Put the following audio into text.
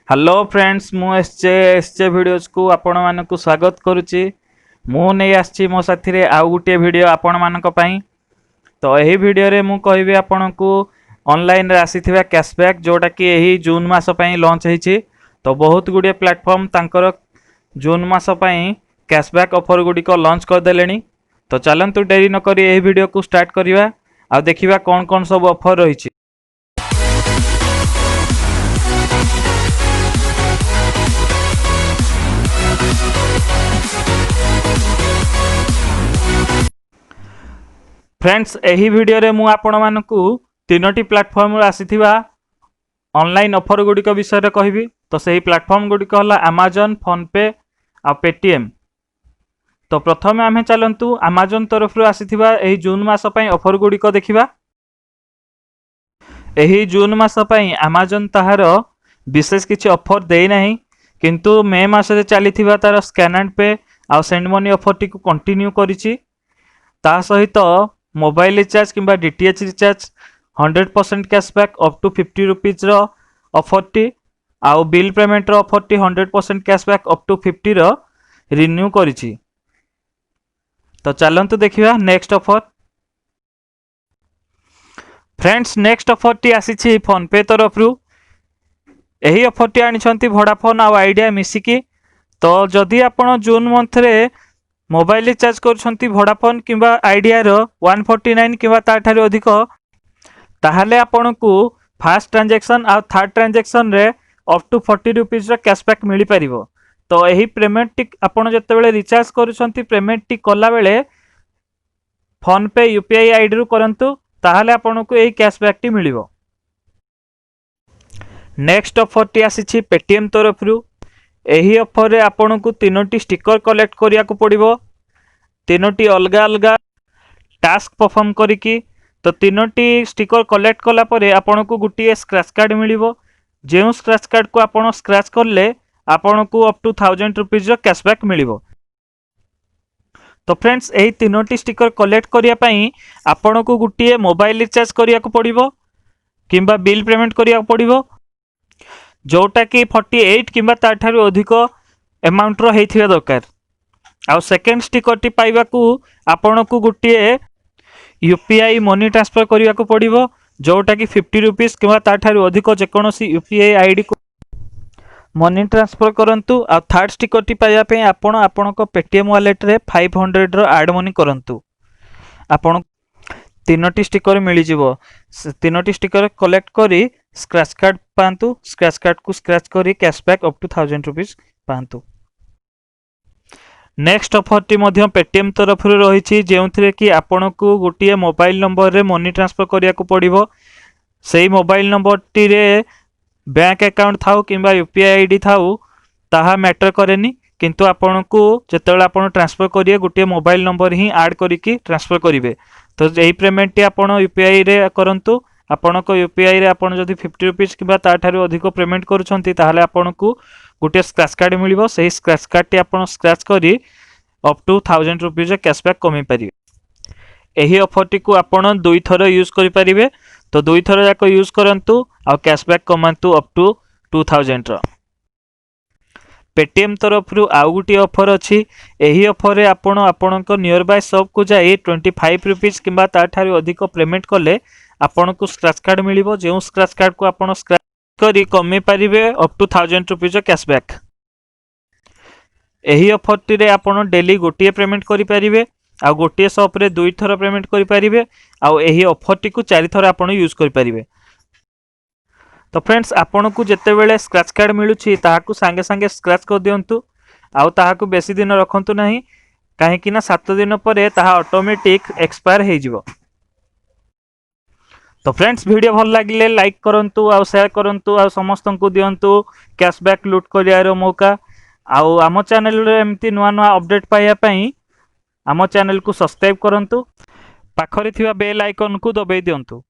Hello friends मु एसचे videos को आपण मानक स्वागत करुच्ची। मु नहीं आछि मो साथी रे आउ गुटे वीडियो आपण मानक पई। तो यही वीडियो रे मु कहबी आपण को ऑनलाइन रे आसीथिबा कैशबैक जोटा कि यही जून मास पई लॉन्च ହେଇଛି। तो बहुत गुडे प्लेटफॉर्म तांकर जून मास पई कैशबैक ऑफर गुडी को लॉन्च कर देलेनी। तो चलंतु देरी न करी यही वीडियो को स्टार्ट करिवा आ देखिबा कोन कोन सब ऑफर रहिछि। फ्रेंड्स यही वीडियो रे मु आपण मानकु तीनोटी प्लेटफॉर्म रे आसीथिबा ऑनलाइन ऑफर गुडी को विषय रे कहबी। तो सही प्लेटफॉर्म गुडी को हला अमेज़न, फोनपे आ पेटीएम। तो प्रथम आमे चलंतु अमेज़न तरफ रो आसीथिबा एही जून मास पई ऑफर गुडी को देखिबा। एही जून मास पई अमेज़न ताहार विशेष किछि ऑफर देई नाही, किंतु मे मास रे चलीथिबा तार स्कैन एंड पे आ सेंड मनी ऑफर टी को कंटिन्यू करिछि। ता सहित मोबाइल रिचार्ज किंबा DTH recharge 100% cashback up to 50 rupees रो ऑफर टी आउ बिल पेमेंट रो ऑफर टी 100% कैशबैक अप टू 50 रो रिन्यू करिछि। तो चलंतु देखिबा next offer. Friends next offer टी आसीछि फोन पे तरफ रु। एही ऑफर टी आनिछंती वोडाफोन आ आइडिया मिसिकी। तो जदि आपण जून मंथ रे मोबाइल रिचार्ज करछंती वोडाफोन किंबा आइडिया रो 149 किंबा ताठारे अधिक, ताहले आपण को फर्स्ट ट्रांजैक्शन आ थर्ड ट्रांजैक्शन रे अप टू 40 रुपीज रो कैशबैक मिली परिबो। तो एही पेमेंट टी आपण जते बेले रिचार्ज करछंती पेमेंट टी कला बेले फोन पे यूपीआई आईडी रु करंतु, ताहले आपण को एही कैशबैक टी मिलिबो। नेक्स्ट ऑफर टी आसीछि पेटीएम तरफ रु। एही ऑफर रे आपण को तीनोटी स्टिकर कलेक्ट करिया को पड़िबो। तीनोटी अलगा अलगा टास्क परफॉर्म करिकी। तो तीनोटी स्टिकर कलेक्ट कला परे आपण को गुटिए स्क्रैच कार्ड मिलिबो। जेउ स्क्रैच कार्ड को आपण स्क्रैच करले आपण को अप टू 1000 रुपीज रो कैशबैक मिलिबो। तो फ्रेंड्स एही तीनोटी स्टिकर कलेक्ट करिया पई आपण को गुटिए मोबाइल रिचार्ज करिया को पड़िबो किंबा बिल पेमेंट करिया को पड़िबो, जोटा कि 48 किंबा ताठारु अधिक अमाउंट रो हेथिबा दरकार। आ सेकंड स्टिकर टी पाइबा को आपण को गुटिए यूपीआई मनी ट्रांसफर करिया को पड़िबो, जोटा कि 50 रुपीस किंबा ताठारु अधिक जे कोनोसी यूपीआई आईडी को मनी ट्रांसफर करंतु। आ थर्ड स्टिकर टी पाइबा पे आपण आपण को पेटीएम वॉलेट रे 500 रो ऐड मनी करंतु। आपण तीनोटी स्टिकर मिली जिवो। तीनोटी स्टिकर कलेक्ट करी स्क्रैच कार्ड पांतु। स्क्रैच कार्ड को स्क्रैच करी कैशबैक अप टू 1000 रुपीस पांतु। नेक्स्ट ऑफर टी मध्य पेटीएम तरफ रे रहिछि, जेउथरे कि आपण को गोटिए मोबाइल नंबर रे मनी ट्रांसफर करिया को पड़िबो। सेही मोबाइल नंबर टी रे बैंक अकाउंट थाउ किंबा यूपीआई आईडी थाउ ताहा मैटर करेनी, किंतु आपण को जेतेबेला आपण ट्रांसफर करिए गोटिए मोबाइल नंबर ही ऐड करिकी ट्रांसफर करिवे। तो एही पेमेंट टी आपण यूपीआई रे करंतु। आपण को यूपीआई रे आपण जदि 50 रुपीस किंबा ताठारु अधिक पेमेंट करूछंती, ताहले आपण को गोटे स्क्रैच कार्ड मिलिबो। सेही स्क्रैच कार्ड टी आपण स्क्रैच करी अप टू 1000 रुपीस कैशबैक कमी परिबे। एही ऑफर टी को आपण दुई थर यूज करि परिबे। तो दुई थर जाको यूज करंतु आ कैशबैक कमांतु अप टू 2000 रो। पेटीएम तरफ रु आउ गुटी ऑफर अछि। एही ऑफर रे आपण आपणक नियर बाय शॉप को जाई 25 रुपीस किंबा ताठारु अधिक पेमेंट कले आपण को स्क्रैच कार्ड मिलिबो। जेउ स्क्रैच कार्ड को आपण स्क्रैच करी कमी परिबे अप टू 1000 रुपीस कैशबैक। एही ऑफर टी रे आपण डेली गोटिए पेमेंट करि परिबे आ गोटिए शॉप रे दुई थर पेमेंट करि परिबे आ एही ऑफर टी को चारि थर आपण यूज करि परिबे। तो फ्रेंड्स आपण को जेते बेले स्क्रैच कार्ड मिलुछि ताहा को संगे संगे स्क्रैच कर दियंतु आ ताहा को बेसी दिन रखंतु नाही, काहे कि ना 7 दिन परे ताहा ऑटोमेटिक एक्सपायर हे जिवो। तो फ्रेंड्स वीडियो भल लागिले लाइक करंतु आ शेयर करंतु आ समस्त को दियंतु कैशबैक लूट करियारो मौका। आउ आम चैनल रे एमती नुआ नुआ अपडेट पाइया पई आम चैनल को सब्सक्राइब करंतु। पाखरे थिबा बेल आइकन को दबाई दियंतु।